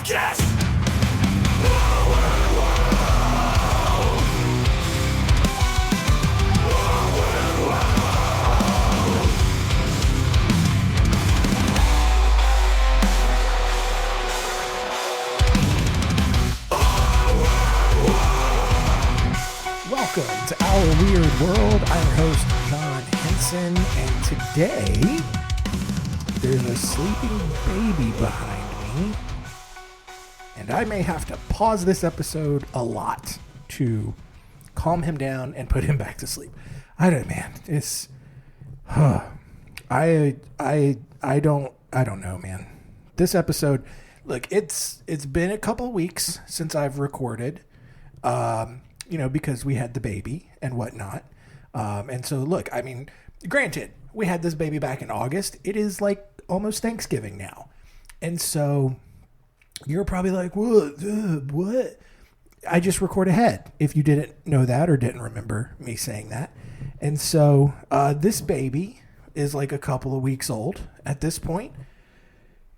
podcast. Welcome to Our Weird World. I'm your host, John Henson, and today there's a sleeping baby behind me, and I may have to pause this episode a lot to calm him down and put him back to sleep. I don't know, man. This episode, look, it's been a couple of weeks since I've recorded. Because we had the baby and whatnot. And so, look, I mean, granted, we had this baby back in August. It is like almost Thanksgiving now. And so you're probably like, what? I just record ahead if you didn't know that or didn't remember me saying that. And so this baby is like a couple of weeks old at this point.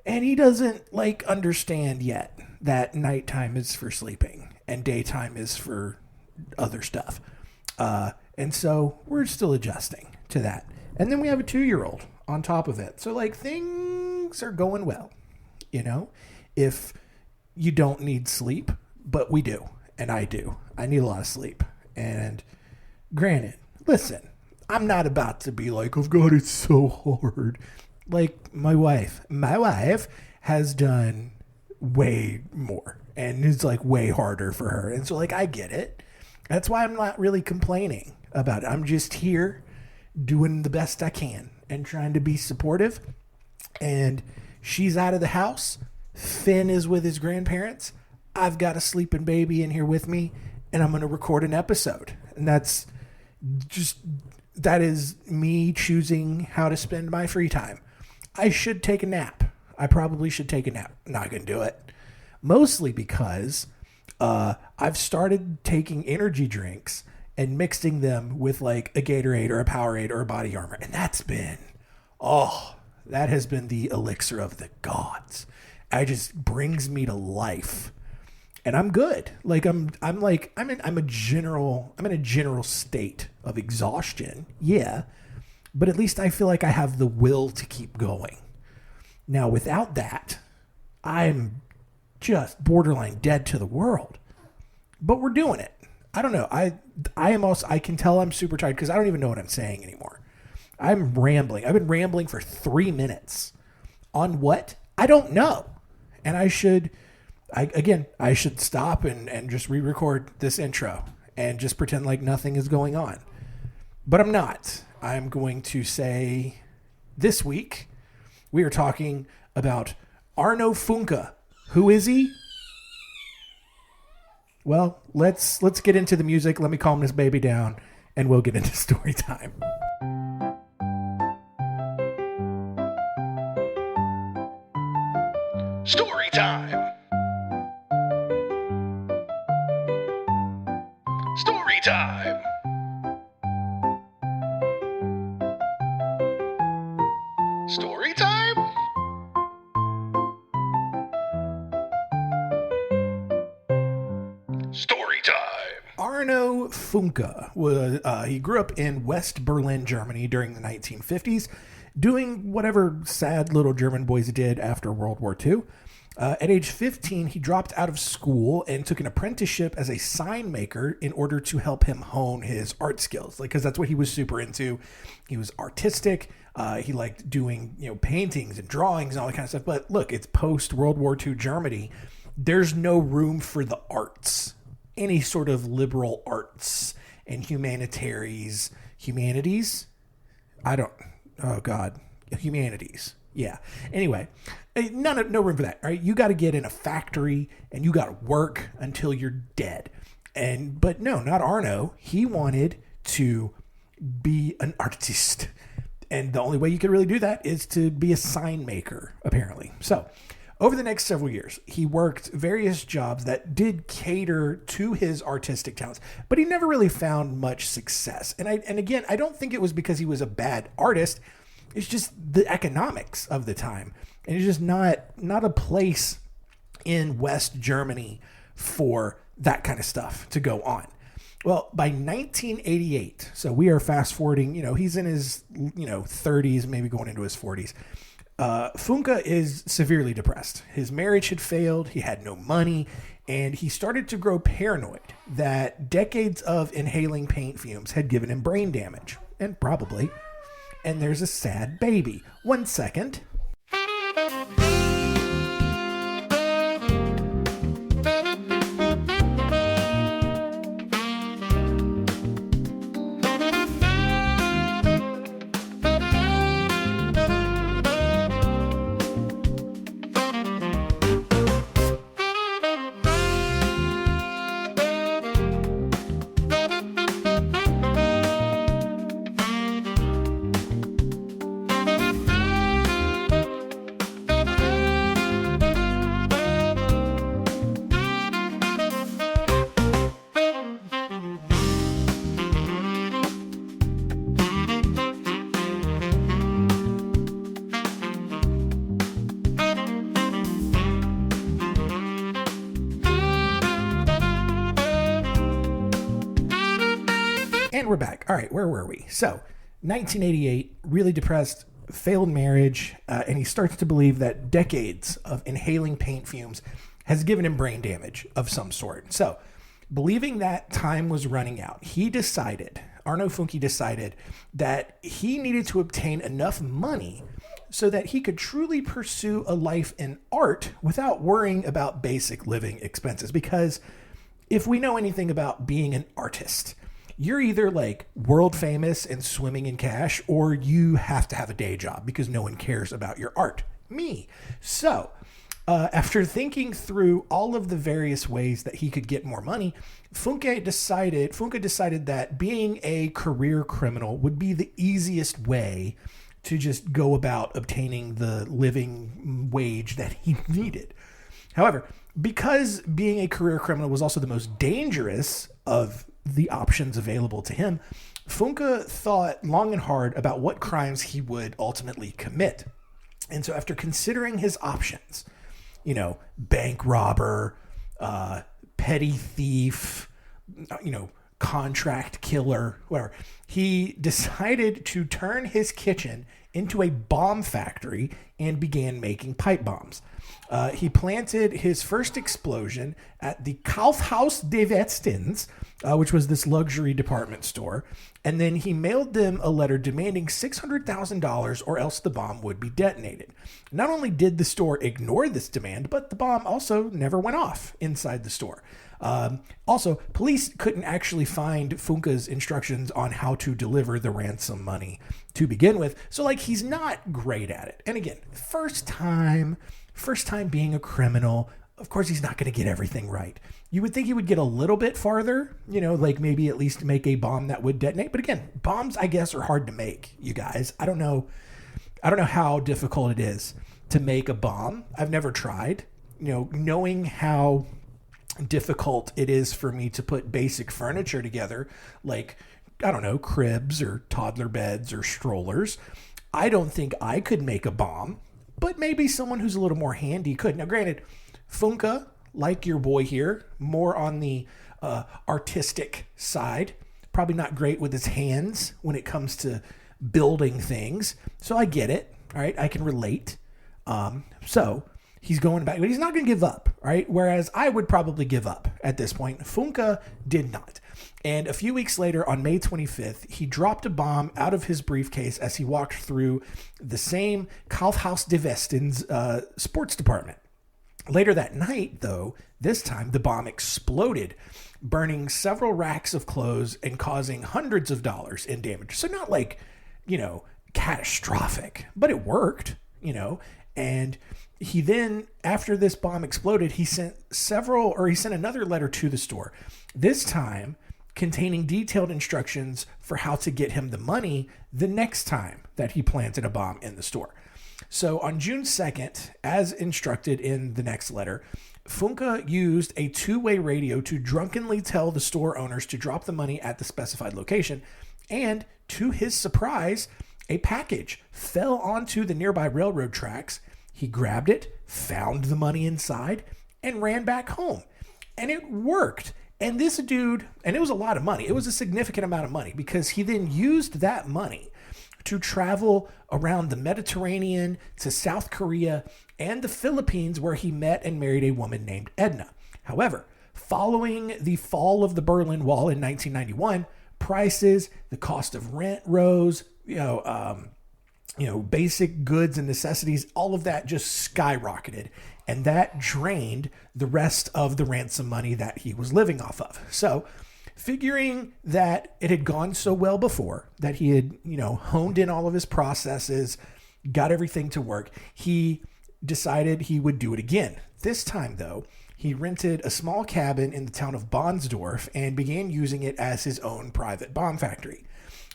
And he doesn't understand yet that nighttime is for sleeping and daytime is for other stuff. And so we're still adjusting to that. And then we have a 2-year-old on top of it. So things are going well, if you don't need sleep, but we do. And I do. I need a lot of sleep. And granted, listen, I'm not about to be like, oh God, it's so hard. Like my wife has done way more and it's way harder for her. And so I get it. That's why I'm not really complaining about it. I'm just here doing the best I can and trying to be supportive. And she's out of the house. Finn is with his grandparents. I've got a sleeping baby in here with me, and I'm going to record an episode. And that is me choosing how to spend my free time. I should take a nap. I probably should take a nap. Not going to do it. Mostly because I've started taking energy drinks and mixing them with a Gatorade or a Powerade or a Body Armor. And that has been the elixir of the gods. It just brings me to life. And I'm good. I'm in a general state of exhaustion. Yeah. But at least I feel like I have the will to keep going. Now, without that, I'm just borderline dead to the world. But we're doing it. I don't know. I can tell I'm super tired because I don't even know what I'm saying anymore. I'm rambling. I've been rambling for 3 minutes. On what? I don't know. And I should stop and just re-record this intro and just pretend like nothing is going on. But I'm not. I'm going to say this week we are talking about Arno Funke. Who is he? Well, let's get into the music. Let me calm this baby down, and we'll get into story time. Story time. Story time. Story time? Story time. Arno Funke he grew up in West Berlin, Germany during the 1950s, doing whatever sad little German boys did after World War II. At age 15, he dropped out of school and took an apprenticeship as a sign maker in order to help him hone his art skills, because that's what he was super into. He was artistic. He liked doing paintings and drawings and all that kind of stuff. But look, it's post-World War II Germany. There's no room for the arts. Any sort of liberal arts and humanities. Humanities. Yeah. Anyway, no room for that. Right? You got to get in a factory and you got to work until you're dead. But no, not Arno. He wanted to be an artist. And the only way you could really do that is to be a sign maker, apparently. So over the next several years, he worked various jobs that did cater to his artistic talents, but he never really found much success. And again, I don't think it was because he was a bad artist. It's just the economics of the time. And it's just not a place in West Germany for that kind of stuff to go on. Well, by 1988, so we are fast forwarding, he's in his, 30s, maybe going into his 40s. Funke is severely depressed. His marriage had failed. He had no money, and he started to grow paranoid that decades of inhaling paint fumes had given him brain damage, and probably. And there's a sad baby. 1 second. And we're back. All right, where were we? So, 1988, really depressed, failed marriage, and he starts to believe that decades of inhaling paint fumes has given him brain damage of some sort. So, believing that time was running out, Arno Funke decided that he needed to obtain enough money so that he could truly pursue a life in art without worrying about basic living expenses. Because if we know anything about being an artist, you're either like world famous and swimming in cash, or you have to have a day job because no one cares about your art. Me. So, after thinking through all of the various ways that he could get more money, Funke decided that being a career criminal would be the easiest way to just go about obtaining the living wage that he needed. However, because being a career criminal was also the most dangerous of the options available to him, Funke thought long and hard about what crimes he would ultimately commit. And so after considering his options, bank robber, petty thief, contract killer, whatever, he decided to turn his kitchen into a bomb factory and began making pipe bombs. He planted his first explosion at the Kaufhaus des Westens, which was this luxury department store, and then he mailed them a letter demanding $600,000 or else the bomb would be detonated. Not only did the store ignore this demand, but the bomb also never went off inside the store. Also, police couldn't actually find Funke's instructions on how to deliver the ransom money to begin with, so he's not great at it. And again, first time being a criminal, of course he's not going to get everything right. You would think he would get a little bit farther, maybe at least make a bomb that would detonate. But again, bombs, I guess, are hard to make, you guys. I don't know how difficult it is to make a bomb. I've never tried. Knowing how difficult it is for me to put basic furniture together, like, cribs or toddler beds or strollers, I don't think I could make a bomb, but maybe someone who's a little more handy could. Now, granted, Funke, like your boy here, more on the artistic side, probably not great with his hands when it comes to building things. So I get it. All right. I can relate. So he's going back, but he's not going to give up. Right. Whereas I would probably give up at this point. Funke did not. And a few weeks later, on May 25th, he dropped a bomb out of his briefcase as he walked through the same Kaufhaus des Westens sports department. Later that night, though, this time the bomb exploded, burning several racks of clothes and causing hundreds of dollars in damage. So not catastrophic, but it worked, and he then, after this bomb exploded, he sent another letter to the store, this time containing detailed instructions for how to get him the money the next time that he planted a bomb in the store. So on June 2nd, as instructed in the next letter, Funke used a two-way radio to drunkenly tell the store owners to drop the money at the specified location. And to his surprise, a package fell onto the nearby railroad tracks. He grabbed it, found the money inside, and ran back home. And it worked. And this dude, and it was a lot of money. It was a significant amount of money because he then used that money to travel around the Mediterranean to South Korea and the Philippines, where he met and married a woman named Edna. However, following the fall of the Berlin Wall in 1991, prices, the cost of rent rose, basic goods and necessities, all of that just skyrocketed. And that drained the rest of the ransom money that he was living off of. So figuring that it had gone so well before, that he had, honed in all of his processes, got everything to work, he decided he would do it again. This time, though, he rented a small cabin in the town of Bonsdorf and began using it as his own private bomb factory.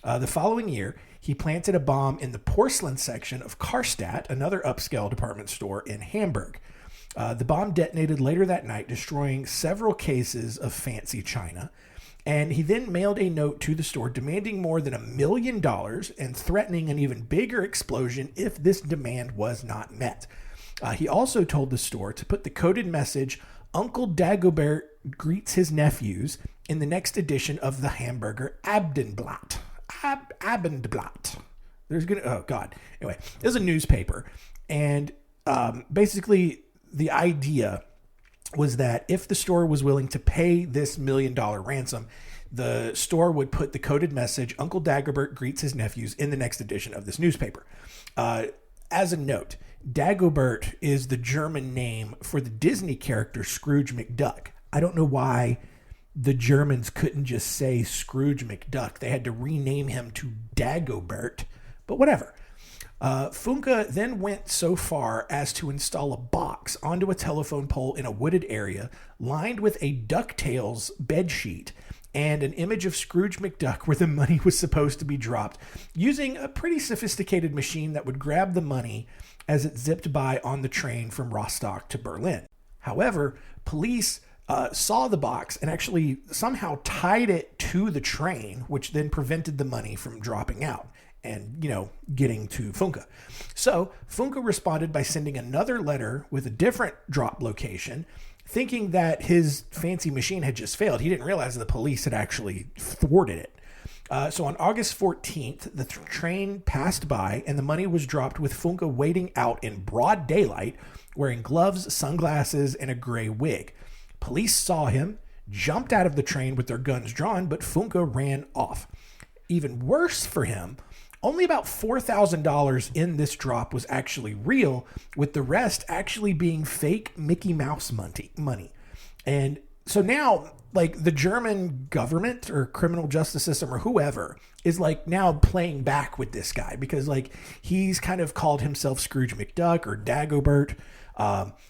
The following year, he planted a bomb in the porcelain section of Karstadt, another upscale department store in Hamburg. The bomb detonated later that night, destroying several cases of fancy china. And he then mailed a note to the store demanding more than $1 million and threatening an even bigger explosion if this demand was not met. He also told the store to put the coded message, "Uncle Dagobert greets his nephews," in the next edition of the Hamburger Abendblatt. Abendblatt. Oh God. Anyway, it was a newspaper. And basically the idea was that if the store was willing to pay this $1 million ransom, the store would put the coded message, "Uncle Dagobert greets his nephews," in the next edition of this newspaper. As a note, Dagobert is the German name for the Disney character Scrooge McDuck. I don't know why the Germans couldn't just say Scrooge McDuck. They had to rename him to Dagobert, but whatever. Funke then went so far as to install a box onto a telephone pole in a wooded area lined with a DuckTales bedsheet and an image of Scrooge McDuck where the money was supposed to be dropped, using a pretty sophisticated machine that would grab the money as it zipped by on the train from Rostock to Berlin. However, police saw the box and actually somehow tied it to the train, which then prevented the money from dropping out and, getting to Funke. So Funke responded by sending another letter with a different drop location, thinking that his fancy machine had just failed. He didn't realize that the police had actually thwarted it. So on August 14th, the train passed by and the money was dropped with Funke waiting out in broad daylight, wearing gloves, sunglasses, and a gray wig. Police saw him, jumped out of the train with their guns drawn, but Funke ran off. Even worse for him, only about $4,000 in this drop was actually real, with the rest actually being fake Mickey Mouse money. And so now, the German government or criminal justice system or whoever is now playing back with this guy because he's kind of called himself Scrooge McDuck or Dagobert.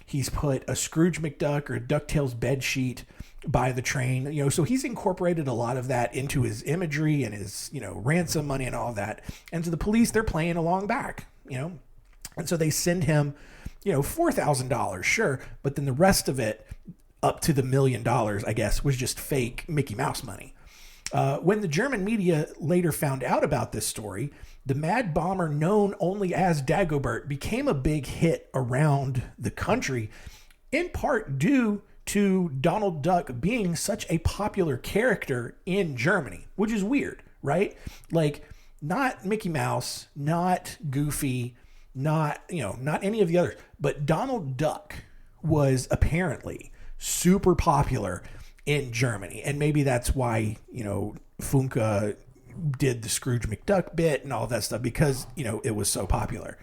He's put a Scrooge McDuck or a DuckTales bedsheet by the train, so he's incorporated a lot of that into his imagery and his, ransom money and all that. And so the police, they're playing along back, and so they send him, $4,000, sure. But then the rest of it, up to the $1 million, I guess, was just fake Mickey Mouse money. When the German media later found out about this story, the mad bomber known only as Dagobert became a big hit around the country, in part due to Donald Duck being such a popular character in Germany, which is weird, right? Not Mickey Mouse, not Goofy, not any of the others, but Donald Duck was apparently super popular in Germany. And maybe that's why, Funke did the Scrooge McDuck bit and all of that stuff because, it was so popular.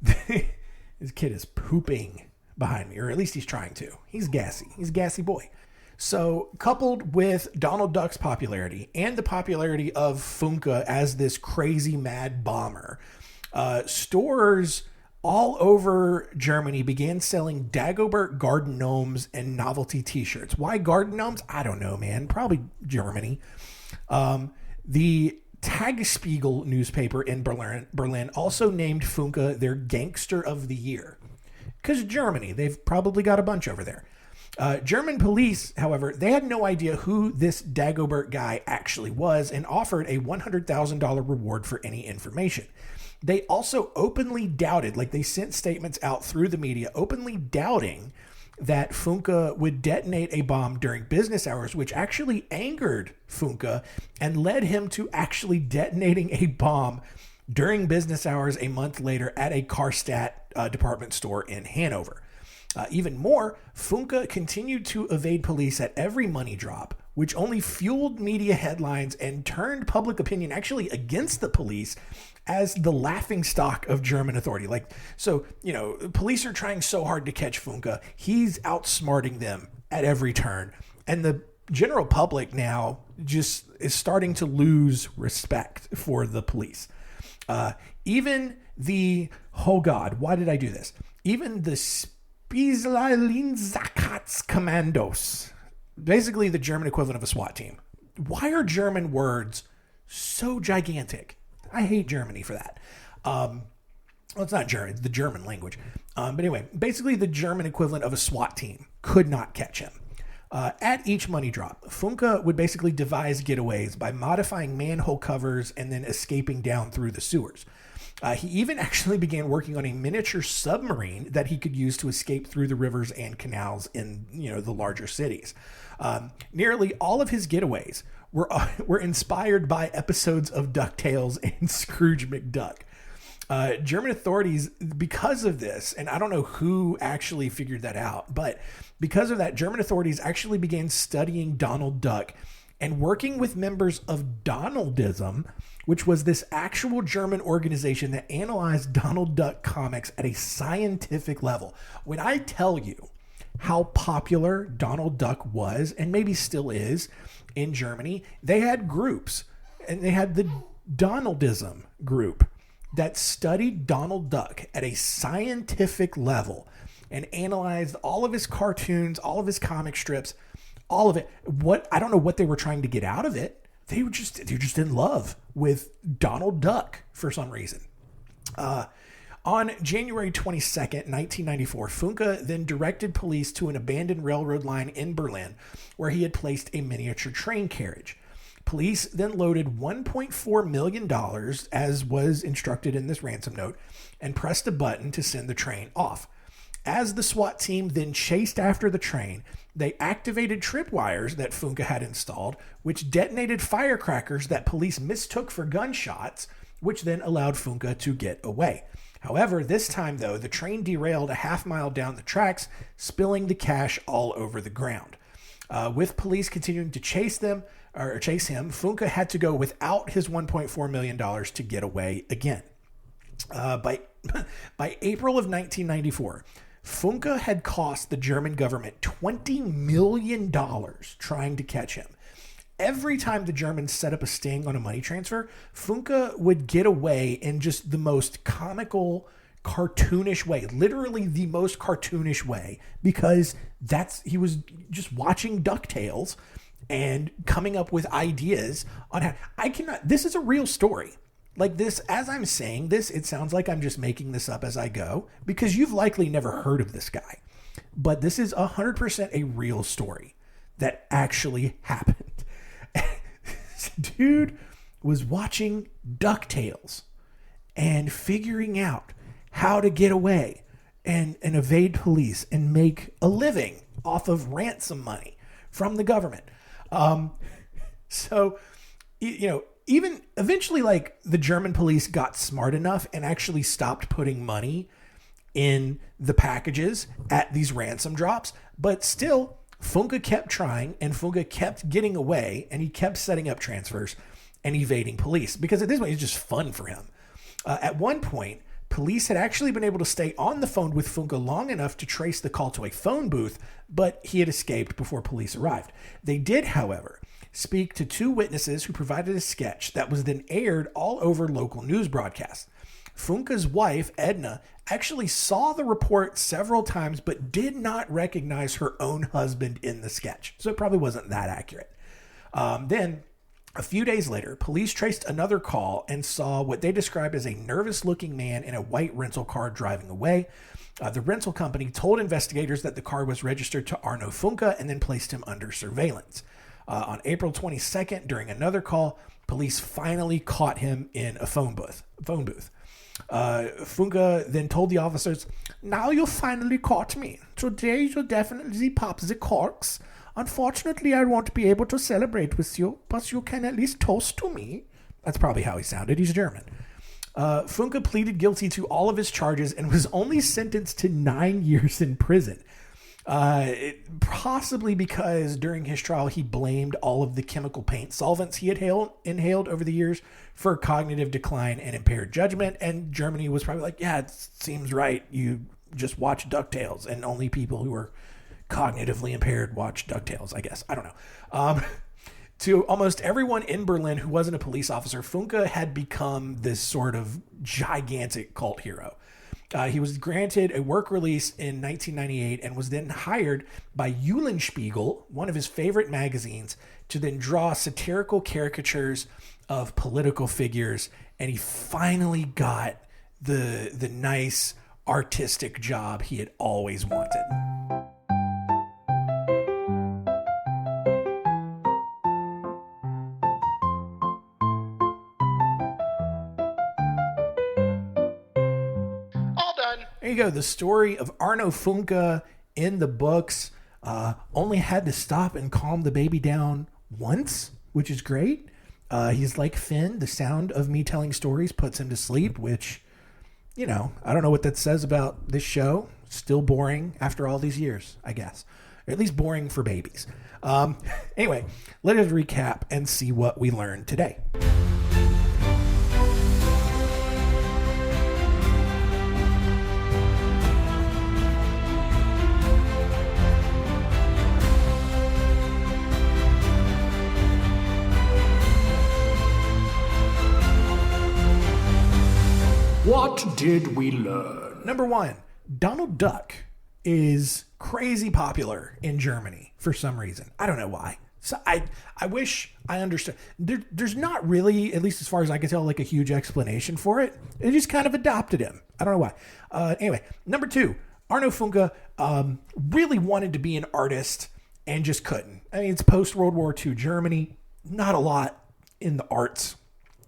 This kid is pooping behind me, or at least he's trying to. He's gassy. He's a gassy boy. So coupled with Donald Duck's popularity and the popularity of Funke as this crazy mad bomber, stores all over Germany began selling Dagobert garden gnomes and novelty t-shirts. Why garden gnomes? I don't know, man. Probably Germany. The Tagesspiegel newspaper in Berlin also named Funke their Gangster of the Year. Because Germany, they've probably got a bunch over there. German police, however, they had no idea who this Dagobert guy actually was and offered a $100,000 reward for any information. They also openly doubted, like they sent statements out through the media, openly doubting that Funke would detonate a bomb during business hours, which actually angered Funke and led him to actually detonating a bomb during business hours a month later at a Karstadt department store in Hanover. Even more, Funke continued to evade police at every money drop, which only fueled media headlines and turned public opinion actually against the police as the laughingstock of German authority. Like, so, police are trying so hard to catch Funke. He's outsmarting them at every turn. And the general public now just is starting to lose respect for the police. Even the, oh God, why did I do this? Even the Spezialeinsatzkommandos, basically the German equivalent of a SWAT team. Why are German words so gigantic? I hate Germany for that. Well, it's not German, it's the German language. But anyway, basically the German equivalent of a SWAT team could not catch him. At each money drop, Funke would basically devise getaways by modifying manhole covers and then escaping down through the sewers. He even actually began working on a miniature submarine that he could use to escape through the rivers and canals in, the larger cities. Nearly all of his getaways were inspired by episodes of DuckTales and Scrooge McDuck. German authorities, because of this, and I don't know who actually figured that out, but because of that, German authorities actually began studying Donald Duck and working with members of Donaldism, which was this actual German organization that analyzed Donald Duck comics at a scientific level. When I tell you how popular Donald Duck was, and maybe still is, in Germany, they had groups, and they had the Donaldism group that studied Donald Duck at a scientific level and analyzed all of his cartoons, all of his comic strips, all of it. I don't know what they were trying to get out of it. They're just in love with Donald Duck for some reason. On January 22nd, 1994, Funke then directed police to an abandoned railroad line in Berlin where he had placed a miniature train carriage. Police then loaded $1.4 million, as was instructed in this ransom note, and pressed a button to send the train off. As the SWAT team then chased after the train, they activated tripwires that Funke had installed, which detonated firecrackers that police mistook for gunshots, which then allowed Funke to get away. However, this time, though, the train derailed a half-mile down the tracks, spilling the cash all over the ground. With police continuing to chase him, Funke had to go without his $1.4 million to get away again. By April of 1994, Funke had cost the German government $20 million trying to catch him. Every time the Germans set up a sting on a money transfer, Funke would get away in just the most comical, cartoonish way, literally the most cartoonish way, because he was just watching DuckTales and coming up with ideas on how this is a real story. Like this, as I'm saying this, it sounds like I'm just making this up as I go, because you've likely never heard of this guy. But this is 100% a real story that actually happened. This dude was watching DuckTales and figuring out how to get away and evade police and make a living off of ransom money from the government. So, even eventually, like, the German police got smart enough and actually stopped putting money in the packages at these ransom drops. But still, Funke kept trying, and Funke kept getting away, and he kept setting up transfers and evading police, because at this point, it's just fun for him. At one point, police had actually been able to stay on the phone with Funke long enough to trace the call to a phone booth, but he had escaped before police arrived. They did, however, speak to two witnesses who provided a sketch that was then aired all over local news broadcasts. Funke's wife, Edna, actually saw the report several times but did not recognize her own husband in the sketch. So it probably wasn't that accurate. Then, A few days later, police traced another call and saw what they described as a nervous-looking man in a white rental car driving away. The rental company told investigators that the car was registered to Arno Funke and then placed him under surveillance. On April 22nd, during another call, police finally caught him in a phone booth. Funke then told the officers, "Now you finally caught me. Today you definitely pop the corks. Unfortunately, I won't be able to celebrate with you, but you can at least toast to me." That's probably how he sounded. He's German. Funke pleaded guilty to all of his charges and was only sentenced to 9 years in prison. Possibly because during his trial, he blamed all of the chemical paint solvents he had inhaled over the years for cognitive decline and impaired judgment. And Germany was probably like, yeah, it seems right. You just watch DuckTales, and only people who are cognitively impaired watch DuckTales, I guess. I don't know. To almost everyone in Berlin who wasn't a police officer, Funke had become this sort of gigantic cult hero. He was granted a work release in 1998 and was then hired by Eulenspiegel, one of his favorite magazines, to then draw satirical caricatures of political figures. And he finally got the nice artistic job he had always wanted. There you go. The story of Arno Funke in the books. Only had to stop and calm the baby down once, which is great. He's like Finn. The sound of me telling stories puts him to sleep, which, I don't know what that says about this show. Still boring after all these years, I guess. Or at least boring for babies. Anyway, let us recap and see what we learned today. What did we learn? Number one, Donald Duck is crazy popular in Germany for some reason. I don't know why. So I wish I understood. There's not really, at least as far as I can tell, like a huge explanation for it. They just kind of adopted him. I don't know why. Anyway, number two, Arno Funke really wanted to be an artist and just couldn't. I mean, it's post-World War II Germany. Not a lot in the arts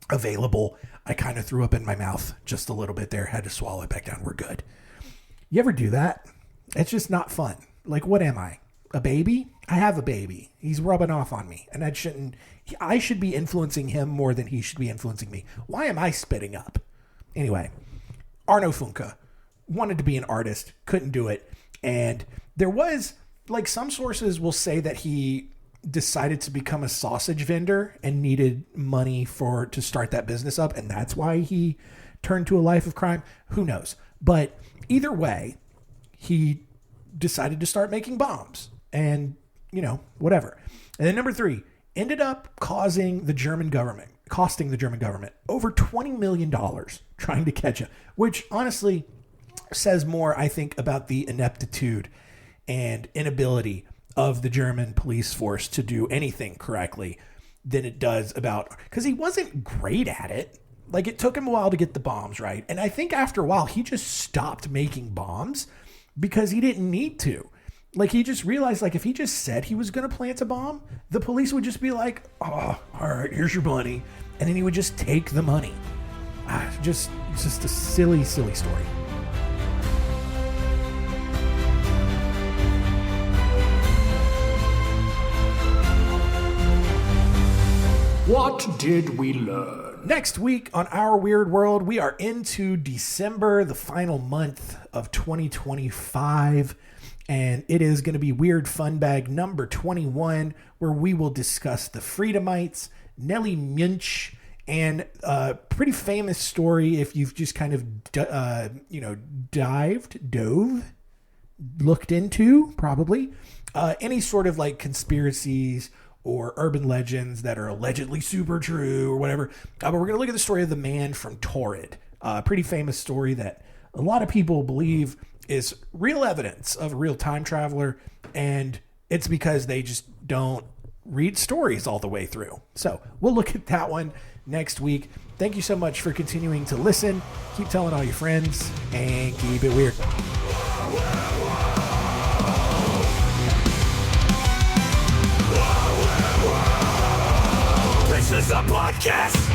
available. I kind of threw up in my mouth just a little bit there. Had to swallow it back down. We're good. You ever do that? It's just not fun. Like, what am I? A baby? I have a baby. He's rubbing off on me. And I should be influencing him more than he should be influencing me. Why am I spitting up? Anyway, Arno Funke wanted to be an artist. Couldn't do it. And there was, like, some sources will say that he decided to become a sausage vendor and needed money to start that business up, and that's why he turned to a life of crime. Who knows? But either way, he decided to start making bombs and, whatever. And then number three, ended up costing the German government over $20 million trying to catch him, which honestly says more, I think, about the ineptitude and inability of the German police force to do anything correctly than it does because he wasn't great at it. Like, it took him a while to get the bombs right. And I think after a while, he just stopped making bombs because he didn't need to. Like, he just realized, like, if he just said he was going to plant a bomb, the police would just be like, "Oh, all right, here's your money." And then he would just take the money. It's just a silly, silly story. What did we learn? Next week on Our Weird World, we are into December, the final month of 2025, and it is going to be Weird Fun Bag number 21, where we will discuss the Freedomites, Nellie Munch, and a pretty famous story if you've just kind of, looked into, probably, any sort of like conspiracies or urban legends that are allegedly super true or whatever. But we're going to look at the story of the man from Torrid, a pretty famous story that a lot of people believe is real evidence of a real time traveler. And it's because they just don't read stories all the way through. So we'll look at that one next week. Thank you so much for continuing to listen. Keep telling all your friends and keep it weird. This is a podcast.